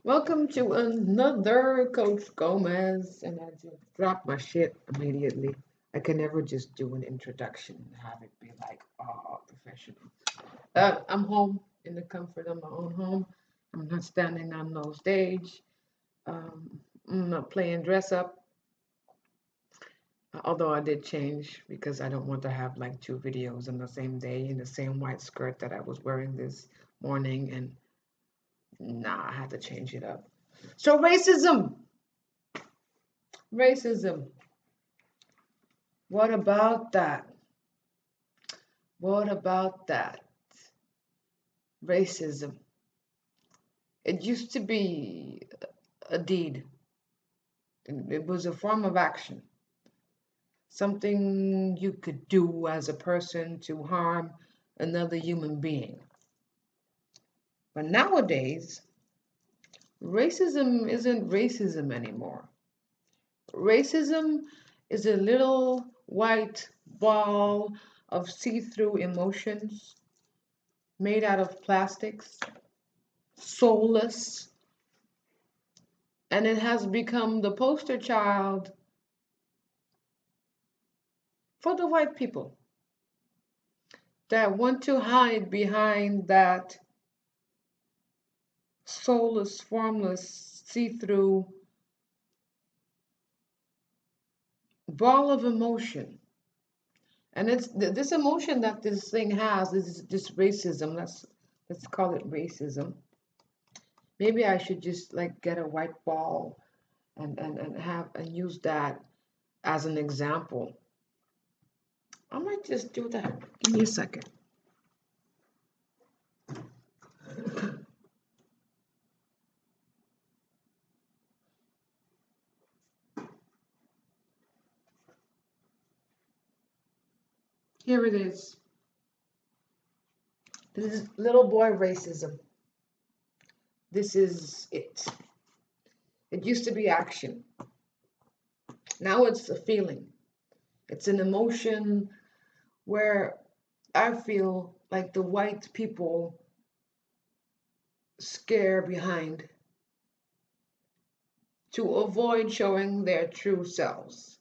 Welcome to another Coach Gomez, and I just dropped my shit immediately. I can never just do an introduction and have it be like, professional. I'm home in the comfort of my own home. I'm not standing on no stage. I'm not playing dress up, although I did change because I don't want to have like two videos on the same day in the same white skirt that I was wearing this morning, and nah, I had to change it up. So racism. What about that? What about that? Racism. It used to be a deed. It was a form of action. Something you could do as a person to harm another human being. But nowadays, racism isn't racism anymore. Racism is a little white ball of see through emotions made out of plastics, soulless, and it has become the poster child for the white people that want to hide behind that soulless, formless, see through ball of emotion. And it's this emotion that this thing has is this racism. Let's call it racism. Maybe I should just like get a white ball and have and use that as an example. I might just do that. Give me a second. Here it is. This is little boy racism. This is it. It used to be action. Now it's a feeling. It's an emotion where I feel like the white people scare behind to avoid showing their true selves,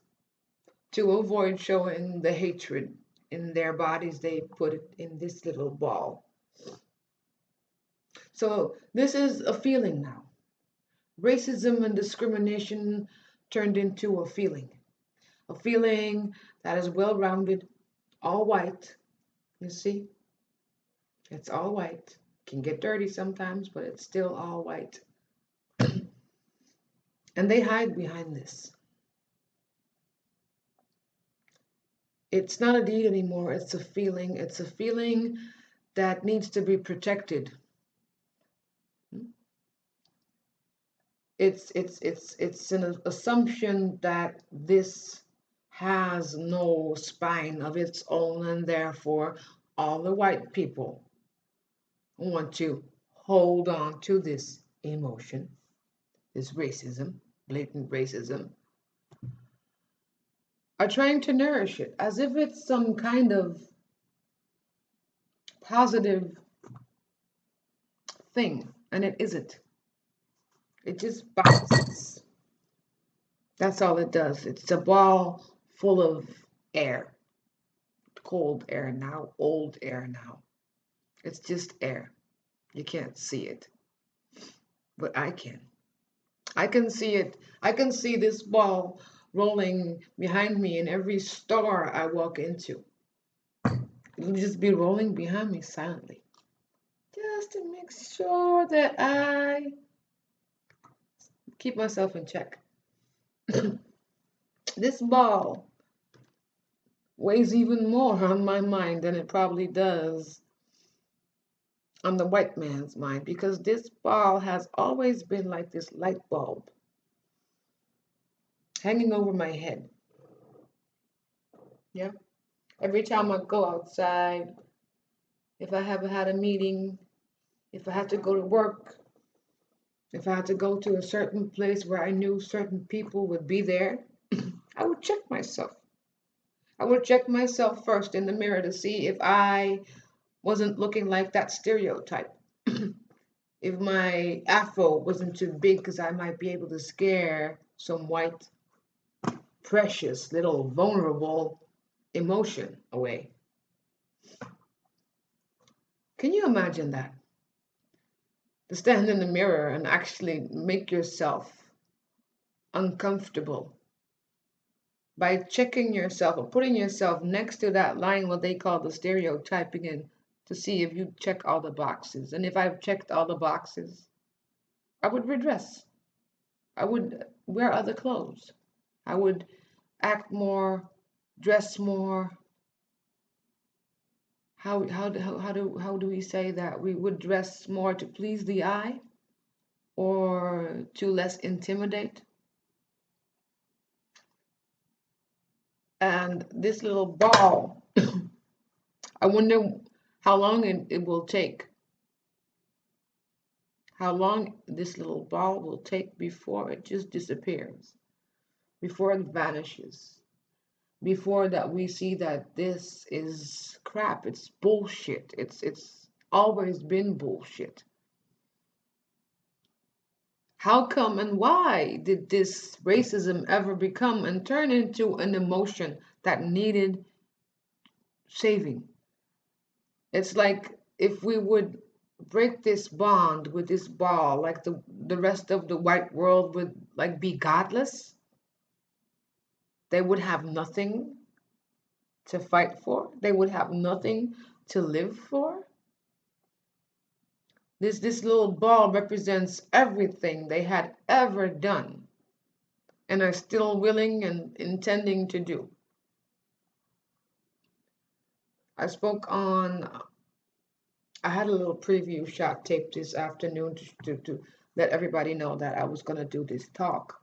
to avoid showing the hatred in their bodies. They put it in this little ball. So this is a feeling now. Racism and discrimination turned into a feeling that is well rounded, all white. You see, it's all white. Can get dirty sometimes, but it's still all white. And they hide behind this. It's not a deed anymore, it's a feeling. It's a feeling that needs to be protected. It's an assumption that this has no spine of its own, and therefore all the white people want to hold on to this emotion, this racism, blatant racism, are trying to nourish it as if it's some kind of positive thing, and it isn't. It just bounces. That's all it does. It's a ball full of air, cold air now, old air now. It's just air. You can't see it, but I can. I can see it. I can see this ball rolling behind me in every store I walk into. It'll just be rolling behind me silently, just to make sure that I keep myself in check. This ball weighs even more on my mind than it probably does on the white man's mind, because this ball has always been like this light bulb hanging over my head. Yeah. Every time I go outside, if I have had a meeting, if I had to go to work, if I had to go to a certain place where I knew certain people would be there, I would check myself. I would check myself first in the mirror to see if I wasn't looking like that stereotype. if my afro wasn't too big, because I might be able to scare some white, precious, little vulnerable emotion away. Can you imagine that? To stand in the mirror and actually make yourself uncomfortable by checking yourself or putting yourself next to that line, what they call the stereotyping, in to see if you check all the boxes. And if I've checked all the boxes, I would redress. I would wear other clothes. I would act more, dress more. How do we say that? We would dress more to please the eye or to less intimidate? And this little ball, I wonder how long it will take. How long this little ball will take before it just disappears, before it vanishes, before that we see that this is crap, it's bullshit. It's always been bullshit. How come and why did this racism ever become and turn into an emotion that needed saving? It's like if we would break this bond with this ball, like the rest of the white world would like be godless. They would have nothing to fight for. They would have nothing to live for. This little ball represents everything they had ever done and are still willing and intending to do. I spoke on, I had a little preview shot taped this afternoon to let everybody know that I was going to do this talk.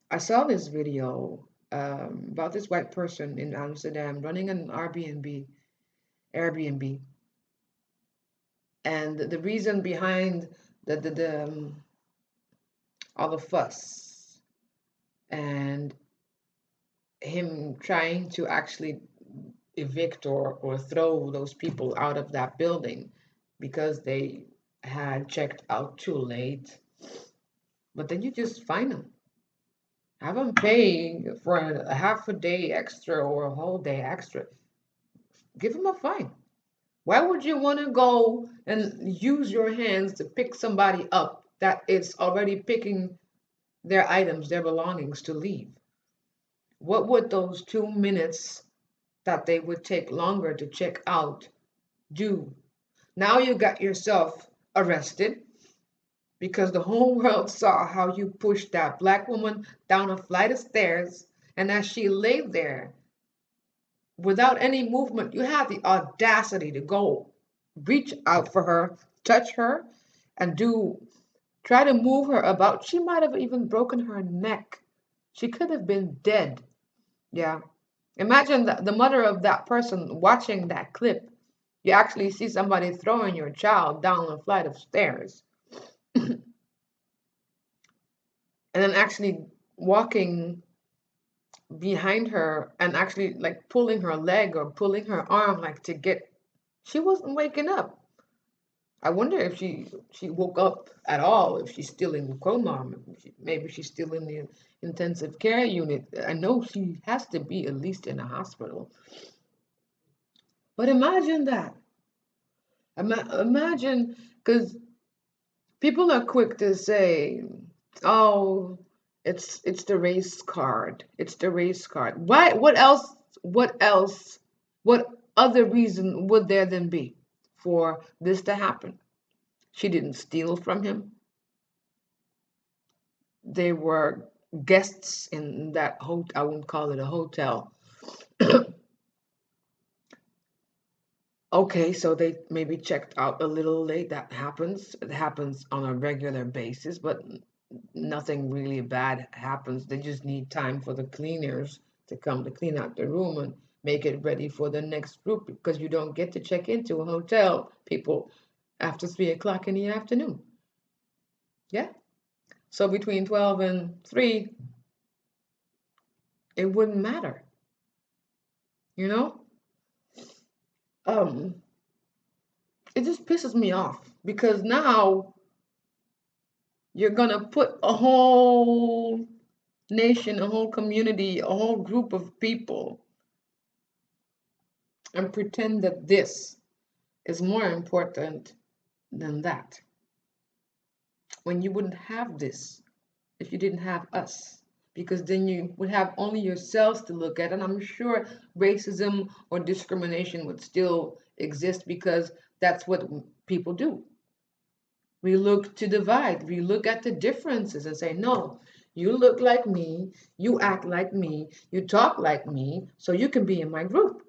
I saw this video about this white person in Amsterdam running an Airbnb, and the reason behind the all the fuss and him trying to actually evict or throw those people out of that building because they had checked out too late. But then you just fine them. Have them pay for a half a day extra or a whole day extra. Give them a fine. Why would you want to go and use your hands to pick somebody up that is already picking their items, their belongings to leave? What would those 2 minutes that they would take longer to check out do? Now you got yourself arrested because the whole world saw how you pushed that black woman down a flight of stairs, and as she lay there without any movement, you had the audacity to go reach out for her, touch her, and try to move her about. She might have even broken her neck. She could have been dead. Yeah. Imagine the mother of that person watching that clip. You actually see somebody throwing your child down a flight of stairs and then actually walking behind her and actually like pulling her leg or pulling her arm like to get, she wasn't waking up. I wonder if she woke up at all, if she's still in coma. Maybe she's still in the intensive care unit. I know she has to be at least in a hospital. But imagine that. Imagine, because people are quick to say, "Oh, it's the race card. It's the race card." Why? What else? What else? What other reason would there then be for this to happen? She didn't steal from him. They were guests in that hotel. I wouldn't call it a hotel. Okay, so they maybe checked out a little late. That happens. It happens on a regular basis, but nothing really bad happens. They just need time for the cleaners to come to clean out the room and make it ready for the next group, because you don't get to check into a hotel, people, after 3 o'clock in the afternoon. Yeah. So between 12 and 3, it wouldn't matter, you know? Um, It just pisses me off because now you're gonna put a whole nation, a whole community, a whole group of people and pretend that this is more important than that. When you wouldn't have this if you didn't have us. Because then you would have only yourselves to look at. And I'm sure racism or discrimination would still exist because that's what people do. We look to divide. We look at the differences and say, no, you look like me, you act like me, you talk like me, so you can be in my group.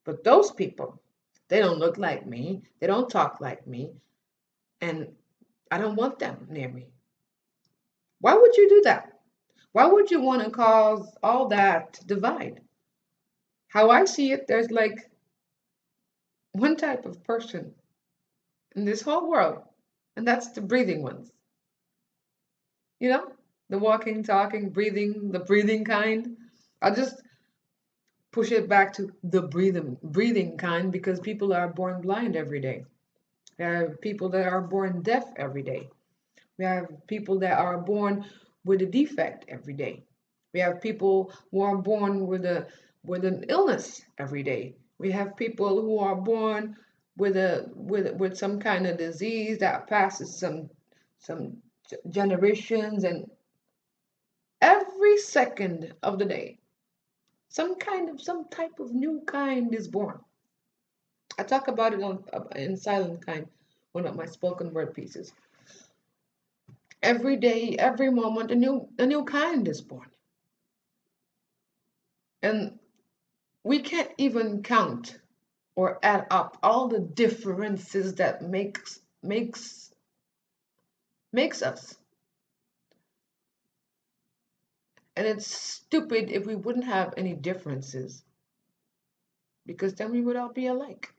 But those people, they don't look like me, they don't talk like me, and I don't want them near me. Why would you do that? Why would you want to cause all that divide? How I see it, there's like one type of person in this whole world, and that's the breathing ones. You know, the walking, talking, breathing, the breathing kind. I'll just push it back to the breathing kind because people are born blind every day. There are people that are born deaf every day. We have people that are born with a defect every day. We have people who are born with an illness every day. We have people who are born with some kind of disease that passes some generations, and every second of the day some type of new kind is born. I talk about it in Silent Kind, one of my spoken word pieces. Every day, every moment, a new kind is born. And we can't even count or add up all the differences that makes us. And it's stupid if we wouldn't have any differences, because then we would all be alike.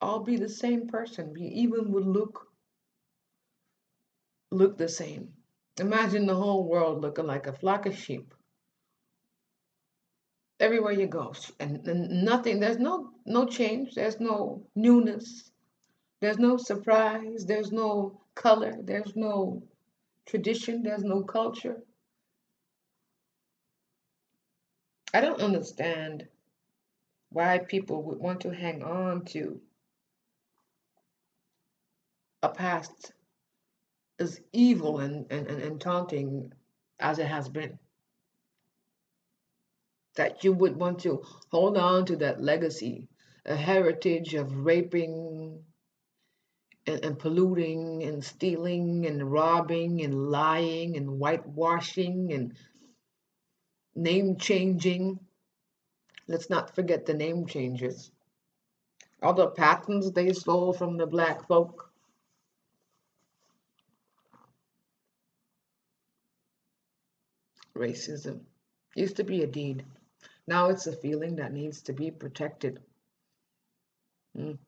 All be the same person. We even would look the same. Imagine the whole world looking like a flock of sheep. Everywhere you go, and nothing. There's no change. There's no newness. There's no surprise. There's no color. There's no tradition. There's no culture. I don't understand why people would want to hang on to a past as evil and taunting as it has been. That you would want to hold on to that legacy, a heritage of raping and polluting and stealing and robbing and lying and whitewashing and name changing. Let's not forget the name changes. All the patents they stole from the black folk. Racism used to be a deed. Now it's a feeling that needs to be protected. Mm,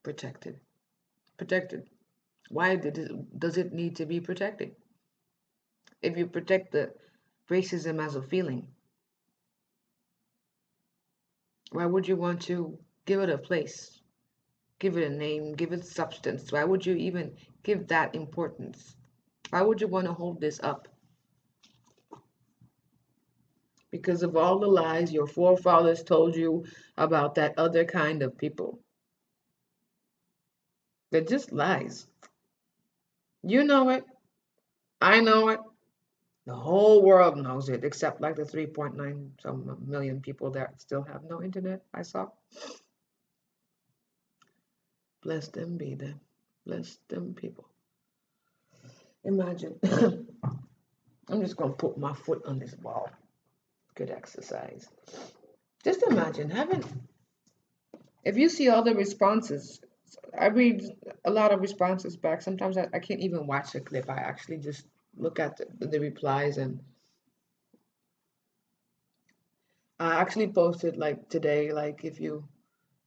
protected. Protected. Why does it need to be protected? If you protect the racism as a feeling, why would you want to give it a place, give it a name, give it substance? Why would you even give that importance? Why would you want to hold this up? Because of all the lies your forefathers told you about that other kind of people. They're just lies. You know it. I know it. The whole world knows it, except like the 3.9 some million people that still have no internet, I saw. Bless them be them. Bless them people. Imagine. I'm just going to put my foot on this wall. Good exercise. Just imagine having, if you see all the responses, I read a lot of responses back. Sometimes I can't even watch the clip. I actually just look at the replies, and I actually posted like today, like if you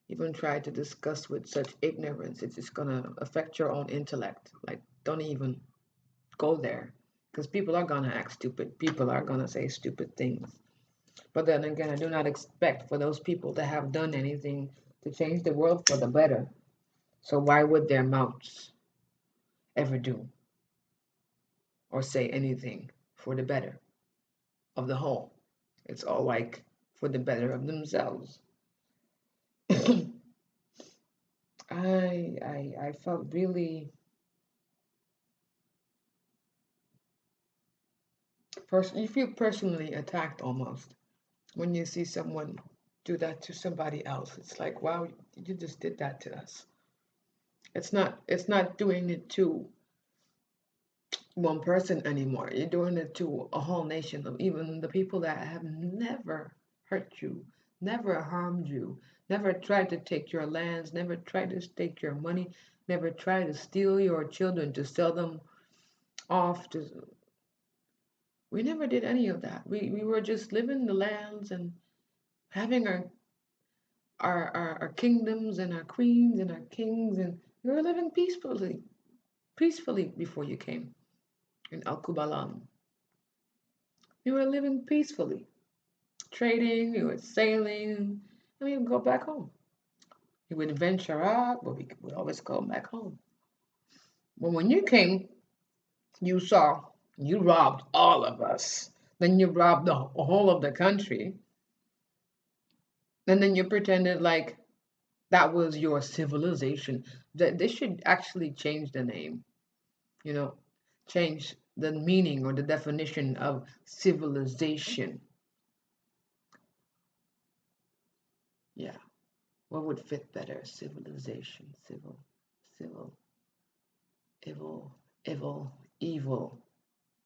even try to discuss with such ignorance, it's just gonna affect your own intellect. Like don't even go there, because people are gonna act stupid. People are gonna say stupid things. But then again, I do not expect for those people to have done anything to change the world for the better. So why would their mouths ever do or say anything for the better of the whole? It's all like for the better of themselves. I felt really you feel personally attacked almost when you see someone do that to somebody else. It's like, wow, you just did that to us. It's not doing it to one person anymore. You're doing it to a whole nation of even the people that have never hurt you, never harmed you, never tried to take your lands, never tried to take your money, never tried to steal your children to sell them off to. We never did any of that. We were just living the lands and having our kingdoms and our queens and our kings, and we were living peacefully before you came in Al Kubalan. We were living peacefully, trading, we were sailing, and we would go back home. We would venture out, but we would always go back home. But when you came, you saw, you robbed all of us. Then you robbed the whole of the country. And then you pretended like that was your civilization. That they should actually change the name, you know, change the meaning or the definition of civilization. Yeah, what would fit better? Civilization, civil, evil, evil,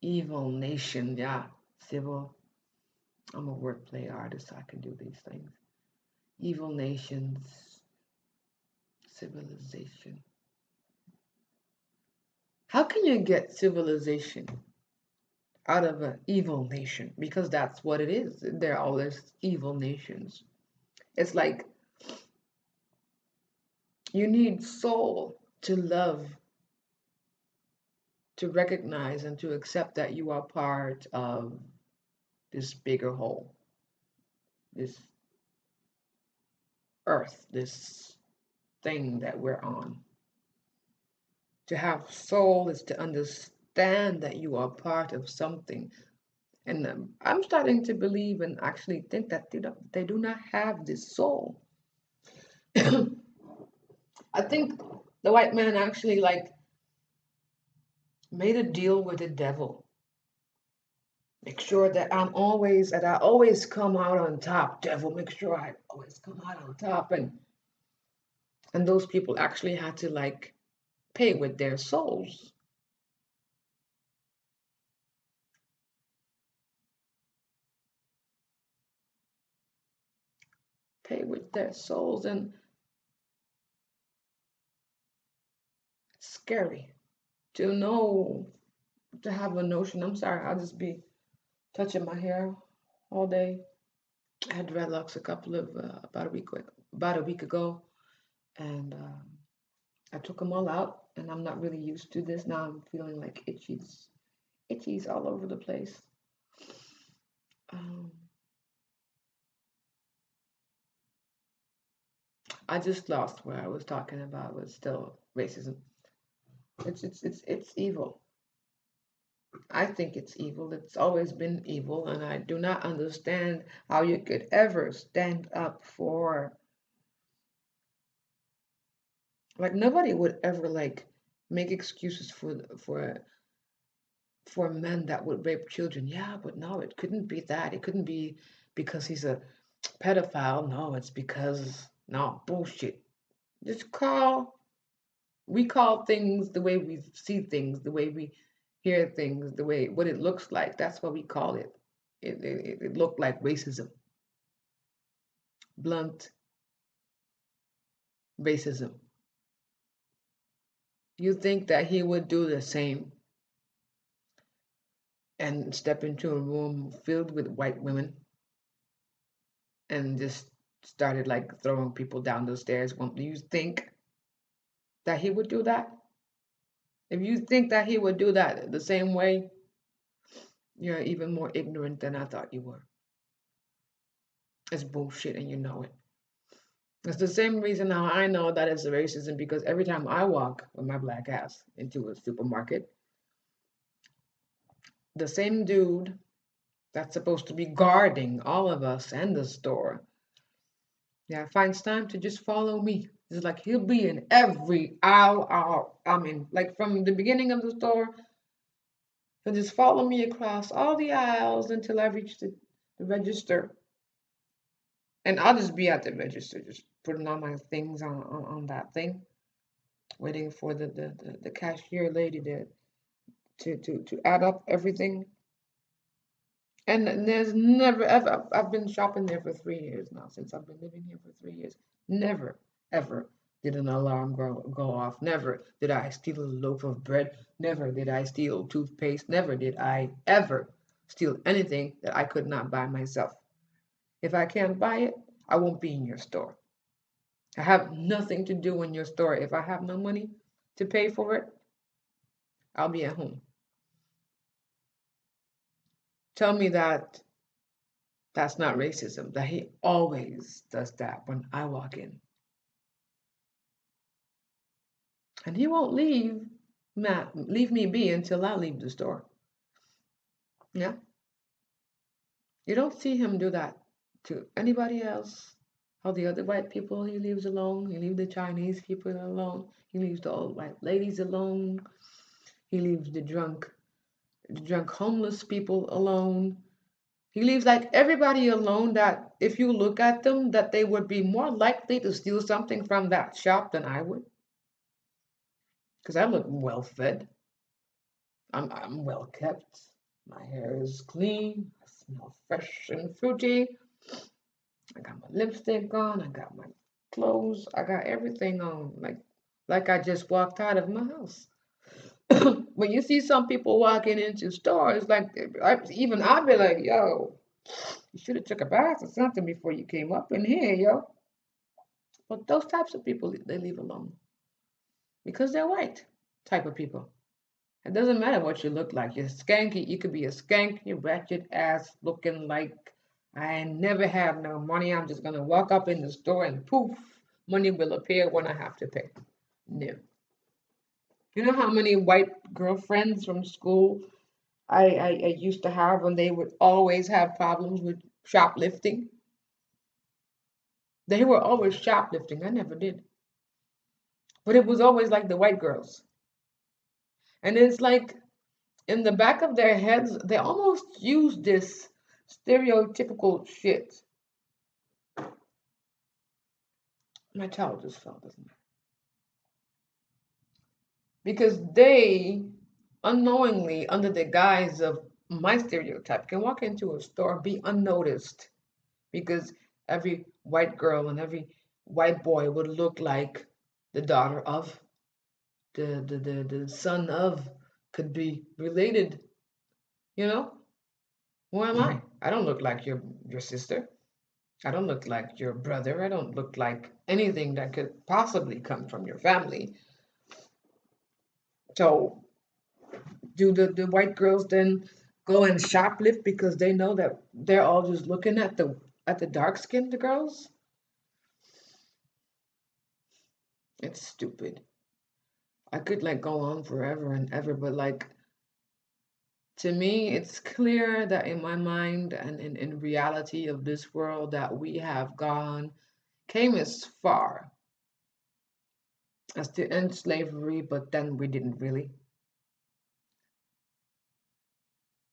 evil nation. Yeah, civil. I'm a wordplay artist, so I can do these things. Evil nations, civilization. How can you get civilization out of an evil nation? Because that's what it is. They're always evil nations. It's like you need soul to love, to recognize, and to accept that you are part of this bigger whole, this earth, this thing that we're on. To have soul is to understand that you are part of something. And I'm starting to believe and actually think that they do not have this soul. I think the white man actually like made a deal with the devil. Make sure that I always come out on top, devil. Make sure I always come out on top. And those people actually had to like pay with their souls. Pay with their souls, and it's scary to know, to have a notion. I'm sorry, I'll just be touching my hair all day. I had dreadlocks a couple of about a week ago, and I took them all out, and I'm not really used to this now. I'm feeling like itchies all over the place. Um, I just lost where I was talking about was still racism. It's evil. I think it's evil. It's always been evil, and I do not understand how you could ever stand up for, like, nobody would ever like make excuses for men that would rape children. Yeah, but no, it couldn't be that. It couldn't be because he's a pedophile. No, it's because no bullshit. Just we call things the way we see things, the way we hear things, the way what it looks like. That's what we call it. It looked like racism, blunt racism. You think that he would do the same and step into a room filled with white women and just started like throwing people down the stairs? Do you think that he would do that? If you think that he would do that the same way, you're even more ignorant than I thought you were. It's bullshit and you know it. It's the same reason how I know that it's racism, because every time I walk with my black ass into a supermarket, the same dude that's supposed to be guarding all of us and the store, yeah, finds time to just follow me. It's like he'll be in every aisle. I mean, like from the beginning of the store, he'll just follow me across all the aisles until I reach the register. And I'll just be at the register, just putting all my things on that thing, waiting for the cashier lady to add up everything. And there's never ever, I've been shopping there for 3 years now, since I've been living here for 3 years. Never, ever did an alarm go off. Never did I steal a loaf of bread. Never did I steal toothpaste. Never did I ever steal anything that I could not buy myself. If I can't buy it, I won't be in your store. I have nothing to do in your store. If I have no money to pay for it, I'll be at home. Tell me that that's not racism, that he always does that when I walk in. And he won't leave me be until I leave the store. Yeah. You don't see him do that to anybody else. All the other white people he leaves alone. He leaves the Chinese people alone. He leaves the old white ladies alone. He leaves the drunk homeless people alone. He leaves like everybody alone, that if you look at them, that they would be more likely to steal something from that shop than I would. Because I look well fed. I'm well kept. My hair is clean. I smell fresh and fruity. I got my lipstick on. I got my clothes. I got everything on. Like I just walked out of my house. When you see some people walking into stores, like even I'd be like, yo, you should have took a bath or something before you came up in here, yo. But those types of people, they leave alone because they're white type of people. It doesn't matter what you look like. You're skanky. You could be a skanky, wretched ass looking like I never have no money. I'm just gonna walk up in the store and poof, money will appear when I have to pay. No. You know how many white girlfriends from school I used to have, when they would always have problems with shoplifting? They were always shoplifting. I never did. But it was always like the white girls. And it's like in the back of their heads, they almost use this stereotypical shit. My child just fell, doesn't it? Because they unknowingly, under the guise of my stereotype, can walk into a store, be unnoticed, because every white girl and every white boy would look like the daughter of, the son of, could be related, you know? Who am I? I don't look like your sister. I don't look like your brother. I don't look like anything that could possibly come from your family. So do the white girls then go and shoplift because they know that they're all just looking at the dark skinned girls? It's stupid. I could like go on forever and ever, but like to me, it's clear that in my mind and in reality of this world that we have came as far as to end slavery, but then we didn't really.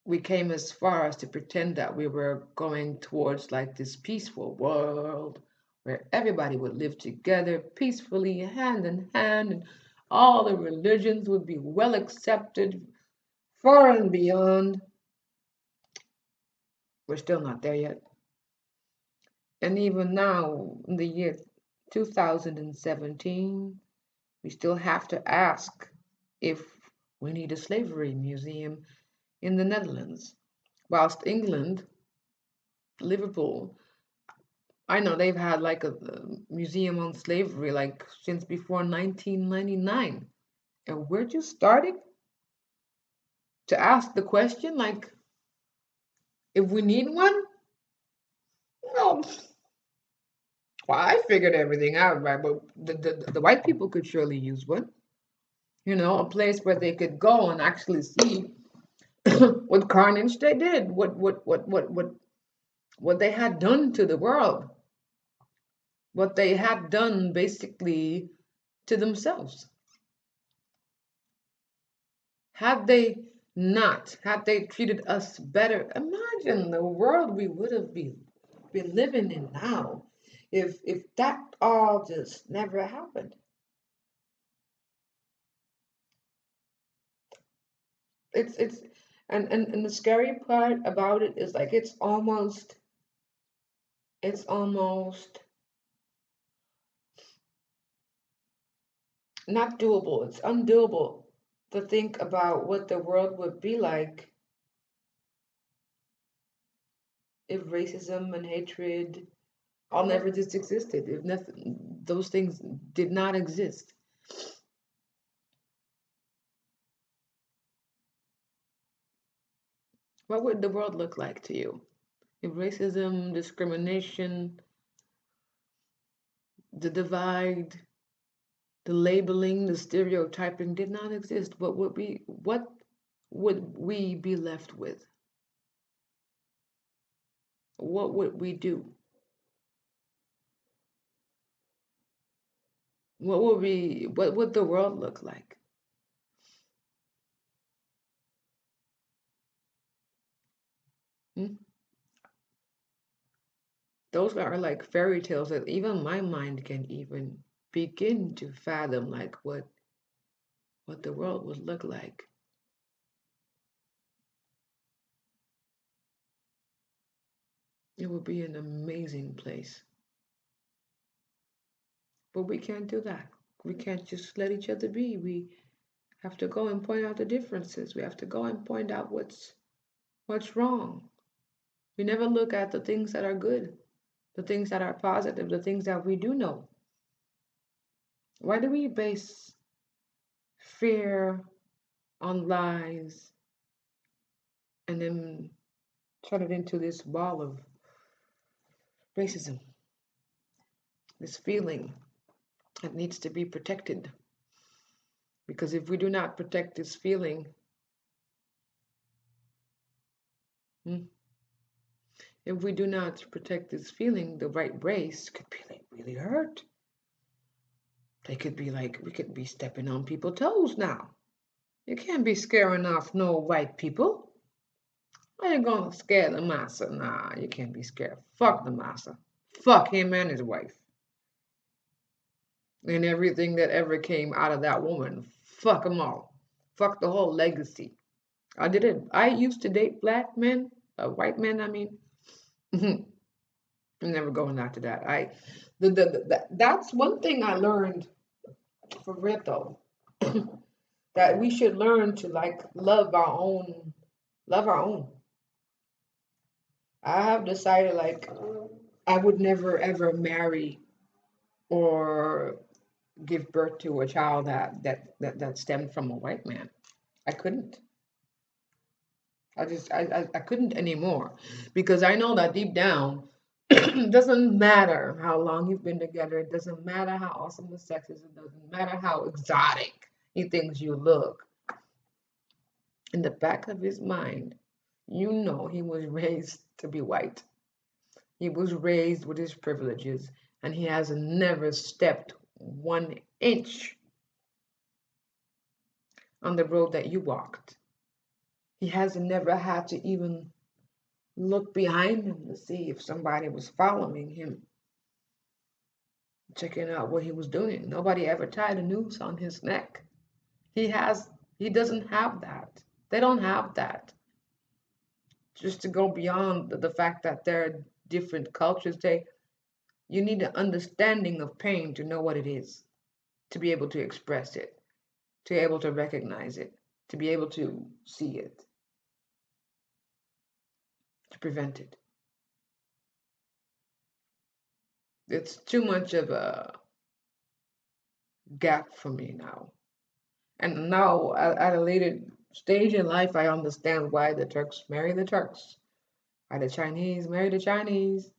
We came as far as to pretend that we were going towards like this peaceful world where everybody would live together peacefully, hand in hand, and all the religions would be well accepted far and beyond. We're still not there yet. And even now, in the year 2017, we still have to ask if we need a slavery museum in the Netherlands. Whilst England, Liverpool, I know they've had like a museum on slavery like since before 1999. And we're just starting to ask the question like if we need one? No. Well, I figured everything out, right? But the white people could surely use one. You know, a place where they could go and actually see what carnage they did, what they had done to the world, what they had done basically to themselves. Had they not, had they treated us better, imagine the world we would have been living in now if that all just never happened. It's and the scary part about it is like it's almost not doable. It's undoable to think about what the world would be like if racism and hatred all never just existed. If nothing, those things did not exist. What would the world look like to you? If racism, discrimination, the divide, the labeling, the stereotyping did not exist, what would we be left with? What would we do? What would the world look like? Hmm? Those are like fairy tales that even my mind can even begin to fathom, like what the world would look like. It would be an amazing place. But we can't do that. We can't just let each other be. We have to go and point out the differences. We have to go and point out what's wrong. We never look at the things that are good, the things that are positive, the things that we do know. Why do we base fear on lies and then turn it into this ball of racism, this feeling that needs to be protected? Because if we do not protect this feeling, hmm, if we do not protect this feeling, the right race could be like really hurt. They could be like, we could be stepping on people's toes now. You can't be scaring off no white people. How you gonna scare the massa? Nah, you can't be scared. Fuck the massa. Fuck him and his wife. And everything that ever came out of that woman. Fuck them all. Fuck the whole legacy. I did it. I used to date black men, white men, I mean. I'm never going after that. That's one thing I learned for real though. That we should learn to like love our own. I have decided like I would never ever marry or give birth to a child that stemmed from a white man. I couldn't. I couldn't anymore because I know that deep down it doesn't matter how long you've been together. It doesn't matter how awesome the sex is. It doesn't matter how exotic he thinks you look. In the back of his mind, you know he was raised to be white. He was raised with his privileges, and he has never stepped 1 inch on the road that you walked. He has never had to even look behind him to see if somebody was following him, checking out what he was doing. Nobody ever tied a noose on his neck. He doesn't have that. They don't have that. Just to go beyond the fact that there are different cultures, you need an understanding of pain to know what it is, to be able to express it, to be able to recognize it, to be able to see it, to prevent it. It's too much of a gap for me now. And now, at a later stage in life, I understand why the Turks marry the Turks, why the Chinese marry the Chinese.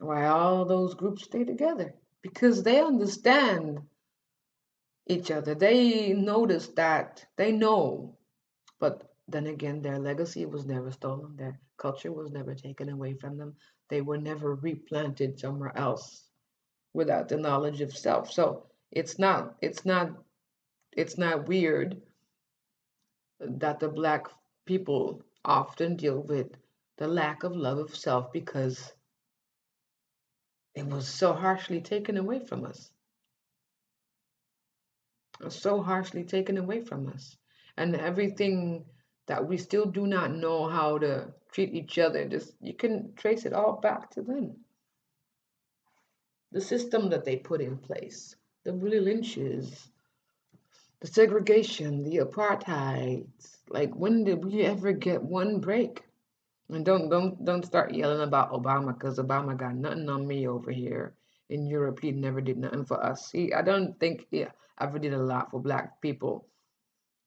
why all those groups stay together. Because they understand each other. They notice that, they know. But then again, their legacy was never stolen. Their culture was never taken away from them. They were never replanted somewhere else without the knowledge of self. So it's not weird that the black people often deal with the lack of love of self because it was so harshly taken away from us. So harshly taken away from us. And everything that we still do not know how to treat each other, just you can trace it all back to them. The system that they put in place, the Willie Lynches, the segregation, the apartheid. Like when did we ever get one break? And don't start yelling about Obama because Obama got nothing on me over here. In Europe, he never did nothing for us. I don't think he ever did a lot for black people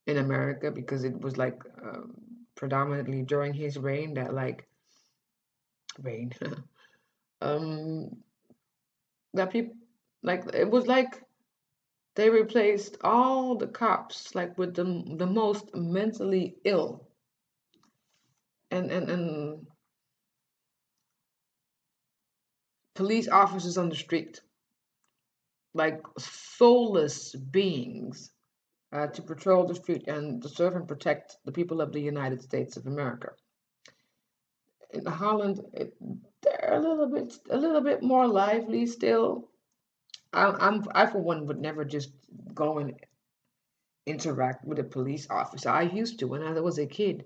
in America because it was like predominantly during his reign that like reign um that people like it was like they replaced all the cops like with the most mentally ill and police officers on the street like soulless beings to patrol the street and to serve and protect the people of the United States of America. In Holland, they're a little bit more lively still. I for one would never just go and interact with a police officer. I used to when I was a kid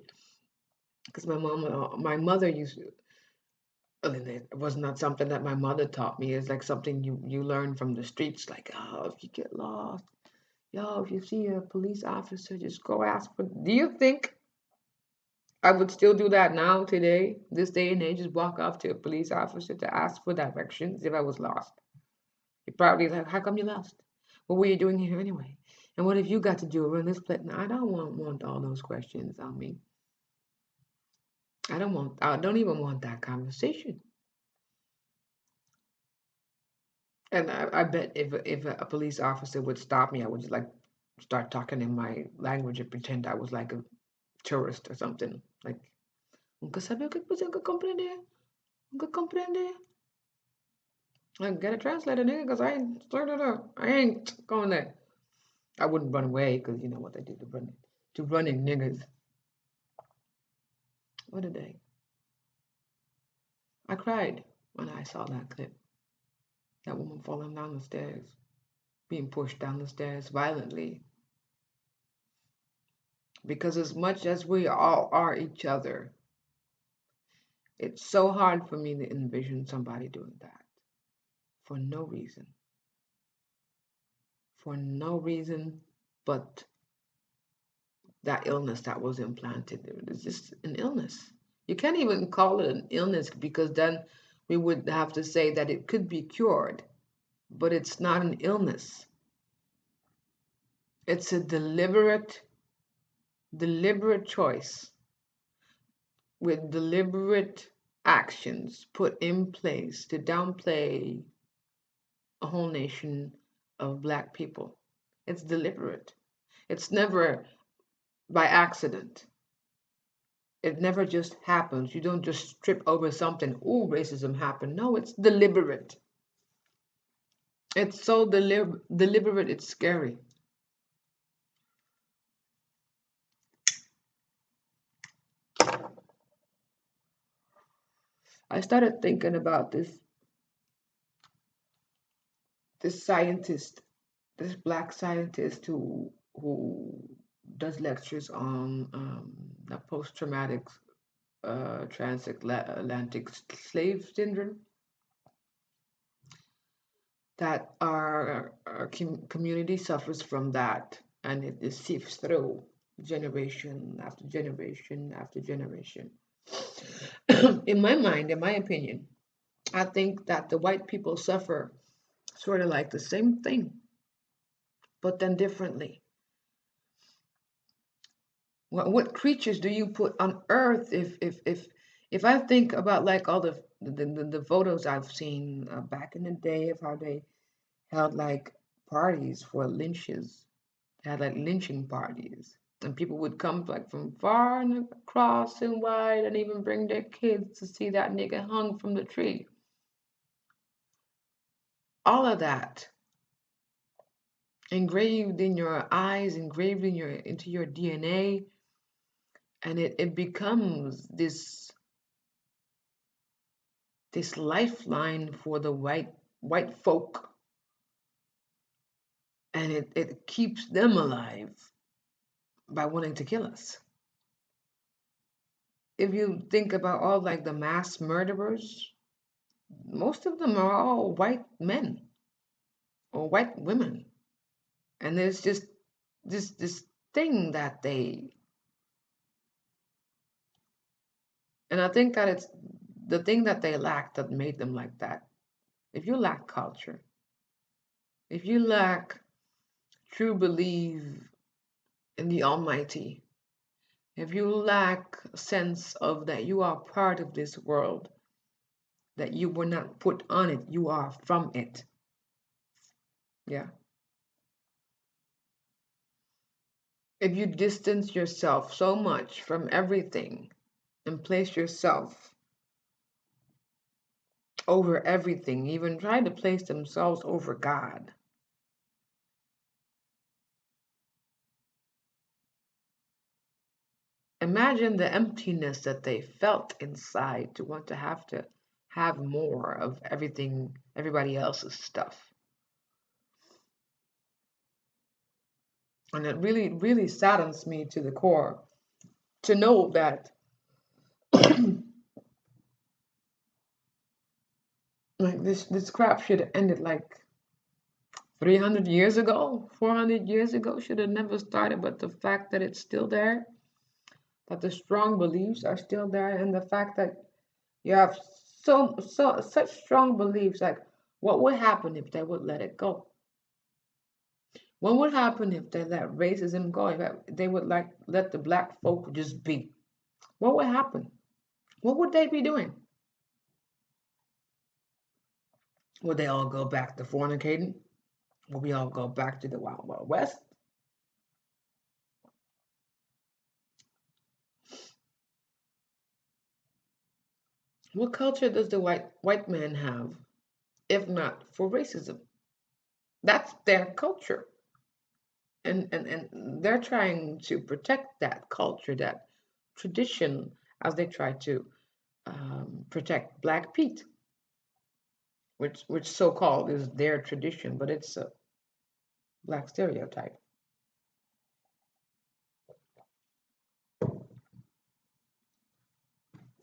because my mother used to. And it was not something that my mother taught me. It's like something you learn from the streets. Like, oh, if you get lost, yo, if you see a police officer, just go ask for. Do you think I would still do that now, today, this day and age? Just walk off to a police officer to ask for directions if I was lost? He probably like, how come you lost? What were you doing here anyway? And what have you got to do around this place? Now, I don't want all those questions on me. I don't even want that conversation. And I bet if a police officer would stop me, I would just like start talking in my language and pretend I was like a tourist or something. Like, nunca sabe o que você nunca compreender. Nunca compreender. Like, get a translator, nigga, because I ain't going there. I wouldn't run away because you know what they do to running niggas. What a day. I cried when I saw that clip. That woman falling down the stairs, being pushed down the stairs violently. Because as much as we all are each other, it's so hard for me to envision somebody doing that for no reason. For no reason but that illness that was implanted. It's just an illness. You can't even call it an illness because then we would have to say that it could be cured, but it's not an illness. It's a deliberate choice with deliberate actions put in place to downplay a whole nation of black people. It's deliberate. It's never by accident. It never just happens. You don't just trip over something, ooh, racism happened. No, it's deliberate. It's so deliberate, it's scary. I started thinking about this scientist, this black scientist who does lectures on the post-traumatic transatlantic slave syndrome that our community suffers from that, and it seeps through generation after generation after generation. In my mind, in my opinion, I think that the white people suffer sort of like the same thing, but then differently. What creatures do you put on Earth if I think about like all the the photos I've seen back in the day of how they held like parties for lynches. They had like lynching parties, and people would come like from far and across and wide, and even bring their kids to see that nigga hung from the tree. All of that engraved in your eyes, engraved in your into your DNA, and it becomes this lifeline for the white folk, and it keeps them alive by wanting to kill us. If you think about all like the mass murderers, most of them are all white men or white women, and there's just this thing that they, and I think that it's the thing that they lack that made them like that. If you lack culture, if you lack true belief in the Almighty, if you lack a sense of that you are part of this world, that you were not put on it, you are from it. Yeah. If you distance yourself so much from everything and place yourself over everything, even try to place themselves over God. Imagine the emptiness that they felt inside to want to have more of everything, everybody else's stuff. And it really, really saddens me to the core to know that like this crap should have ended like 300 years ago, 400 years ago, should have never started. But the fact that it's still there, that the strong beliefs are still there, and the fact that you have such strong beliefs, like what would happen if they would let it go? What would happen if they let racism go? If they would like let the black folk just be? What would happen? What would they be doing? Would they all go back to fornicating? Would we all go back to the Wild Wild West? What culture does the white man have, if not for racism? That's their culture. And they're trying to protect that culture, that tradition, as they try to protect Black Pete, which so-called is their tradition, but it's a Black stereotype.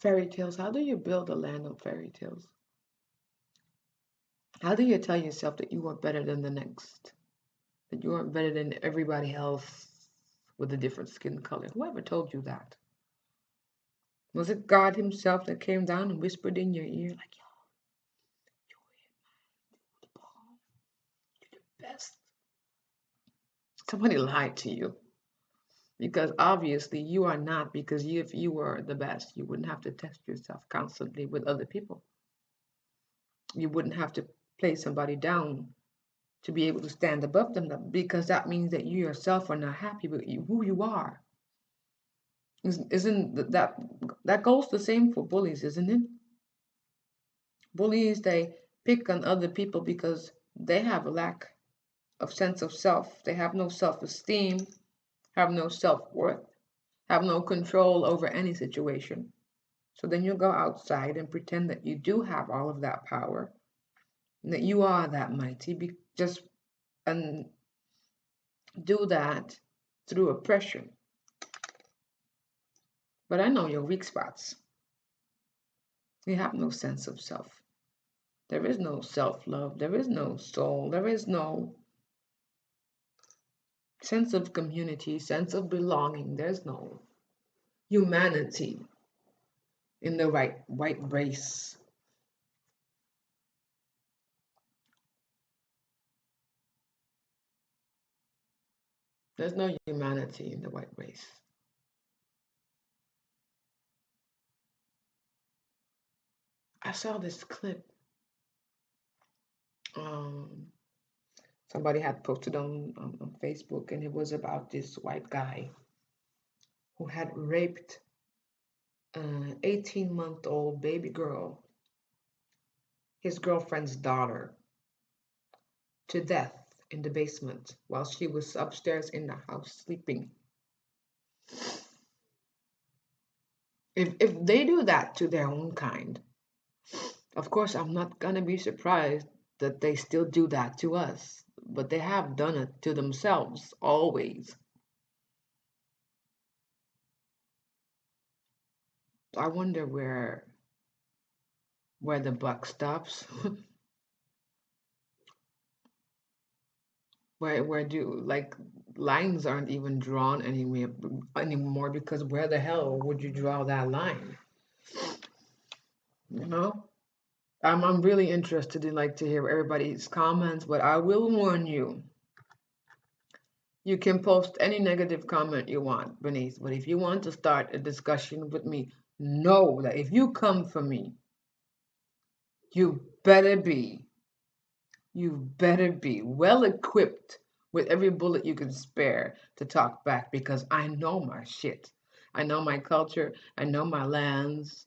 Fairy tales. How do you build a land of fairy tales? How do you tell yourself that you are better than the next? That you are better than everybody else with a different skin color? Whoever told you that? Was it God Himself that came down and whispered in your ear, like, yo, you're the bomb, you're the best? Somebody lied to you. Because obviously you are not, because if you were the best, you wouldn't have to test yourself constantly with other people. You wouldn't have to play somebody down to be able to stand above them, because that means that you yourself are not happy with who you are. Isn't that goes the same for bullies, isn't it? Bullies, they pick on other people because they have a lack of sense of self. They have no self-esteem, have no self-worth, have no control over any situation. So then you'll go outside and pretend that you do have all of that power, and that you are that mighty, just and do that through oppression. But I know your weak spots. You have no sense of self. There is no self-love. There is no soul. There is no sense of community, sense of belonging. There's no humanity in the white race. There's no humanity in the white race. I saw this clip. Um, Somebody had posted on Facebook, and it was about this white guy who had raped an 18-month-old baby girl, his girlfriend's daughter, to death in the basement while she was upstairs in the house sleeping. If they do that to their own kind, of course, I'm not gonna be surprised that they still do that to us, but they have done it to themselves always. I wonder where the buck stops. Where do like lines aren't even drawn anymore because where the hell would you draw that line? You know? I'm really interested in like to hear everybody's comments, but I will warn you. You can post any negative comment you want beneath, but if you want to start a discussion with me, know that if you come for me, you better be you better be well equipped with every bullet you can spare to talk back because I know my shit. I know my culture. I know my lands.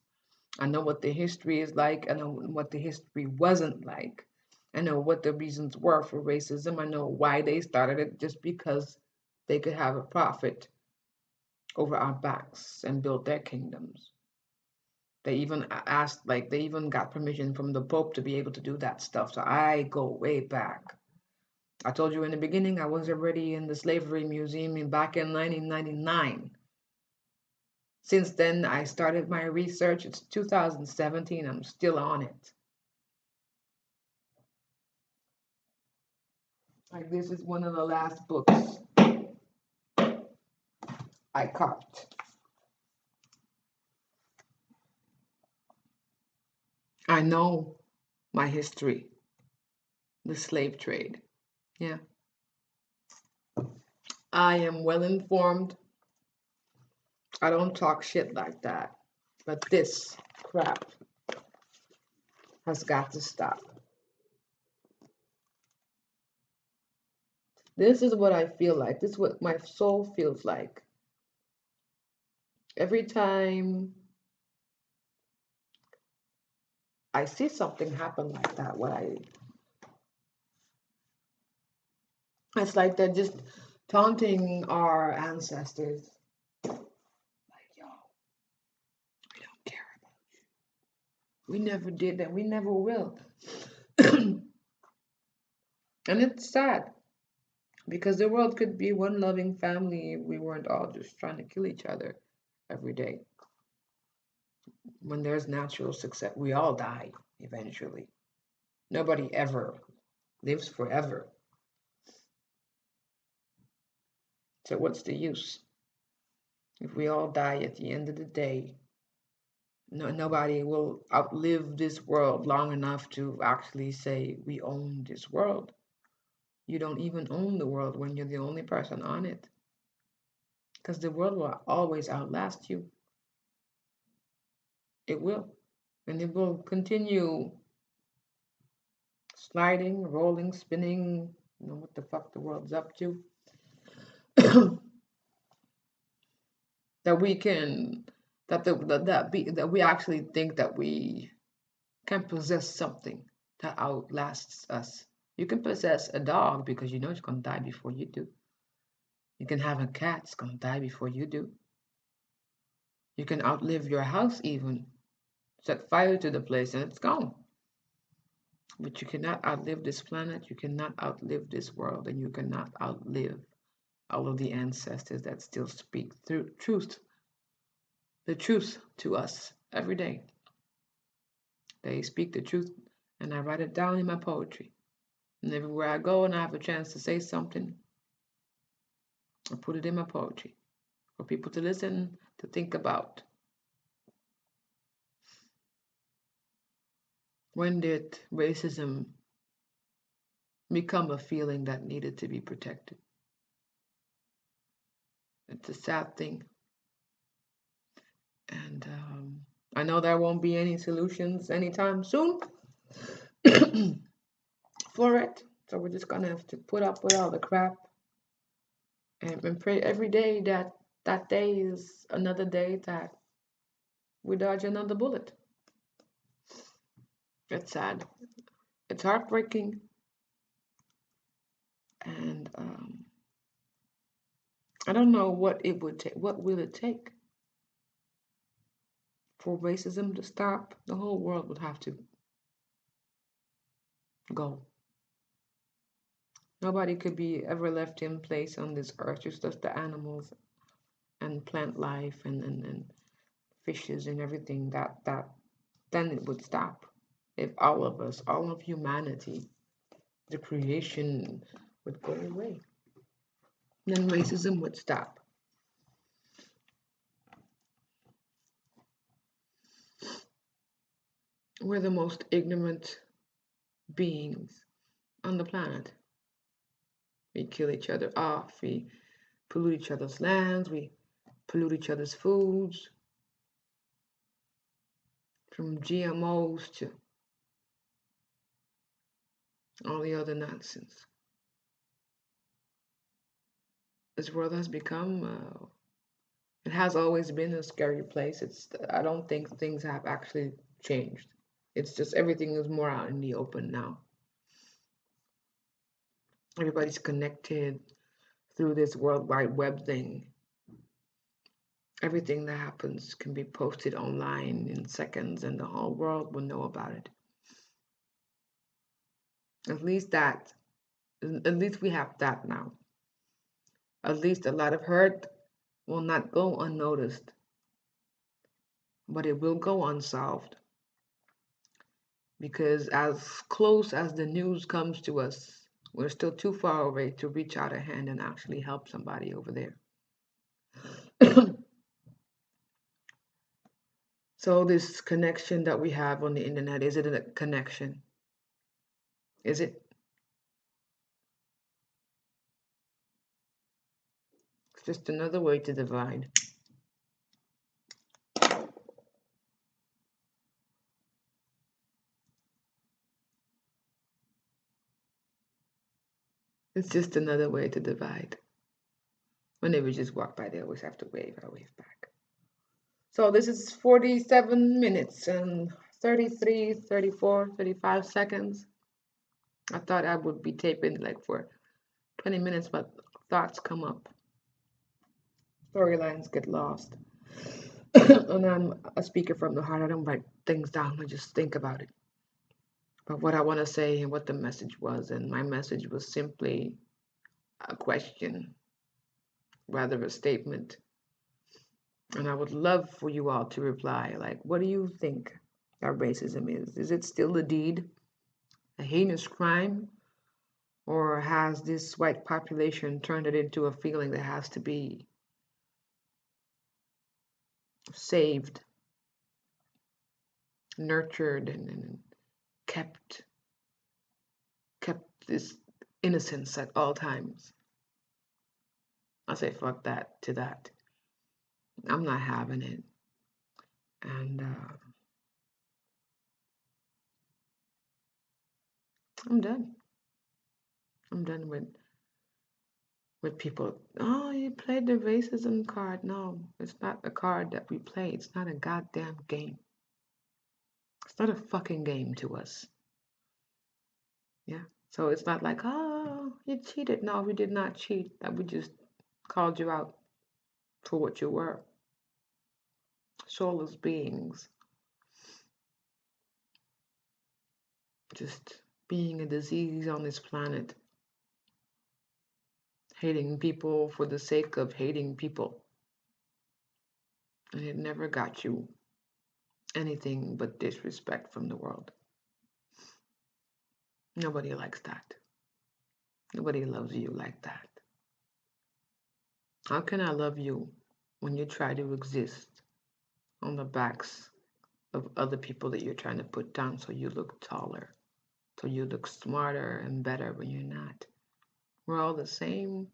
I know what the history is like. I know what the history wasn't like. I know what the reasons were for racism. I know why they started it just because they could have a profit over our backs and build their kingdoms. They even asked, like, they even got permission from the Pope to be able to do that stuff. So I go way back. I told you in the beginning, I was already in the Slavery Museum back in 1999. Since then, I started my research. It's 2017. I'm still on it. Like, this is one of the last books I copped. I know my history, the slave trade. Yeah. I am well informed. I don't talk shit like that. But this crap has got to stop. This is what I feel like. This is what my soul feels like. Every time I see something happen like that, it's like they're just taunting our ancestors. Like, yo, we don't care about you. We never did that. We never will. And it's sad because the world could be one loving family if we weren't all just trying to kill each other every day. When there's natural success, we all die eventually. Nobody ever lives forever. So what's the use? If we all die at the end of the day, nobody will outlive this world long enough to actually say we own this world. You don't even own the world when you're the only person on it. Because the world will always outlast you. It will. And it will continue sliding, rolling, spinning, you know what the fuck the world's up to. That we can that we actually think that we can possess something that outlasts us. You can possess a dog because you know it's gonna die before you do. You can have a cat, it's gonna die before you do. You can outlive your house even. Set fire to the place and it's gone. But you cannot outlive this planet, you cannot outlive this world, and you cannot outlive all of the ancestors that still speak through the truth to us every day. They speak the truth, and I write it down in my poetry. And everywhere I go and I have a chance to say something, I put it in my poetry for people to listen, to think about. When did racism become a feeling that needed to be protected? It's a sad thing. And I know there won't be any solutions anytime soon for it. So we're just gonna have to put up with all the crap and pray every day that that day is another day that we dodge another bullet. It's sad. It's heartbreaking. And I don't know what it would take. What will it take for racism to stop? The whole world would have to go. Nobody could be ever left in place on this earth. It's just the animals and plant life and fishes and everything that then it would stop. If all of us, all of humanity, the creation would go away. Then racism would stop. We're the most ignorant beings on the planet. We kill each other off. We pollute each other's lands. We pollute each other's foods. From GMOs to all the other nonsense. This world has become, it has always been a scary place. I don't think things have actually changed. It's just everything is more out in the open now. Everybody's connected through this World Wide Web thing. Everything that happens can be posted online in seconds and the whole world will know about it. At least we have that now. At least a lot of hurt will not go unnoticed, but it will go unsolved. Because as close as the news comes to us, we're still too far away to reach out a hand and actually help somebody over there. So this connection that we have on the internet, is it a connection? Is it? It's just another way to divide. It's just another way to divide. Whenever we just walk by, they always have to wave. I wave back. So this is 47 minutes and 33, 34, 35 seconds. I thought I would be taping like for 20 minutes, but thoughts come up. Storylines get lost. And I'm a speaker from the heart. I don't write things down. I just think about it. But what I want to say and what the message was. And my message was simply a question, rather a statement. And I would love for you all to reply, like, what do you think that racism is? Is it still a deed, a heinous crime? Or has this white population turned it into a feeling that has to be saved, nurtured, and kept this innocence at all times? I say fuck that to that. I'm not having it. And I'm done. I'm done with people. Oh, you played the racism card. No, it's not a card that we play. It's not a goddamn game. It's not a fucking game to us. Yeah. So it's not like, oh, you cheated. No, we did not cheat. We just called you out for what you were. Soulless beings. Just being a disease on this planet. Hating people for the sake of hating people. And it never got you anything but disrespect from the world. Nobody likes that. Nobody loves you like that. How can I love you when you try to exist on the backs of other people that you're trying to put down so you look taller, so you look smarter and better when you're not? We're all the same.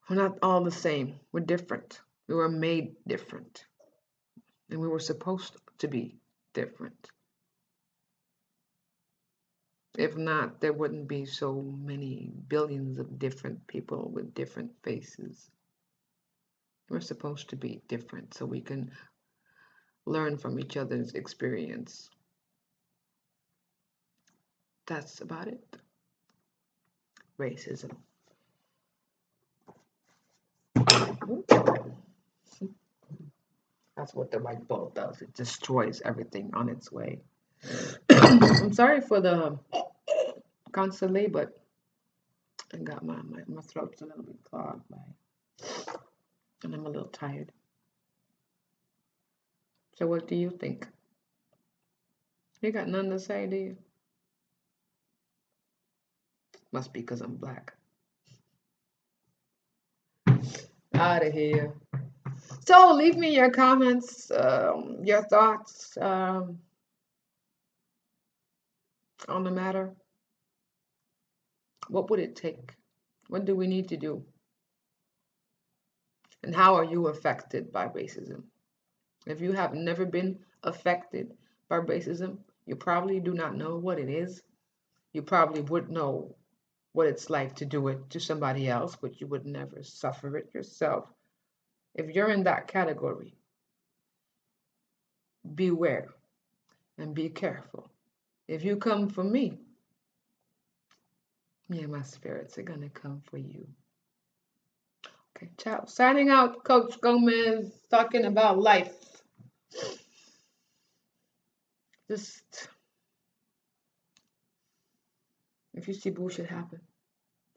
We're not all the same. We're different. We were made different. And we were supposed to be different. If not, there wouldn't be so many billions of different people with different faces. We're supposed to be different so we can learn from each other's experience. That's about it. Racism. That's what the white bulb does. It destroys everything on its way. I'm sorry for the constantly, but I got my throat's a little bit clogged and I'm a little tired. So what do you think? You got nothing to say, do you? Must be because I'm black. Out of here. So leave me your comments, your thoughts on the matter. What would it take? What do we need to do? And how are you affected by racism? If you have never been affected by racism, you probably do not know what it is. You probably would know what it's like to do it to somebody else, but you would never suffer it yourself. If you're in that category, beware and be careful. If you come for me, me and my spirits are going to come for you. Okay, ciao. Signing out, Coach Gomez, talking about life. Just, if you see bullshit happen,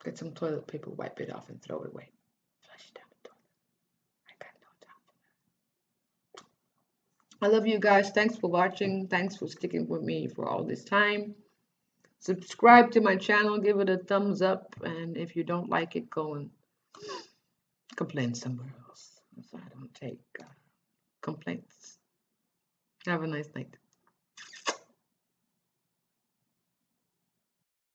get some toilet paper, wipe it off, and throw it away. Flush it down the toilet. I got no time for that. I love you guys. Thanks for watching. Thanks for sticking with me for all this time. Subscribe to my channel. Give it a thumbs up. And if you don't like it, go and complain somewhere else. I don't take complaints. Have a nice night.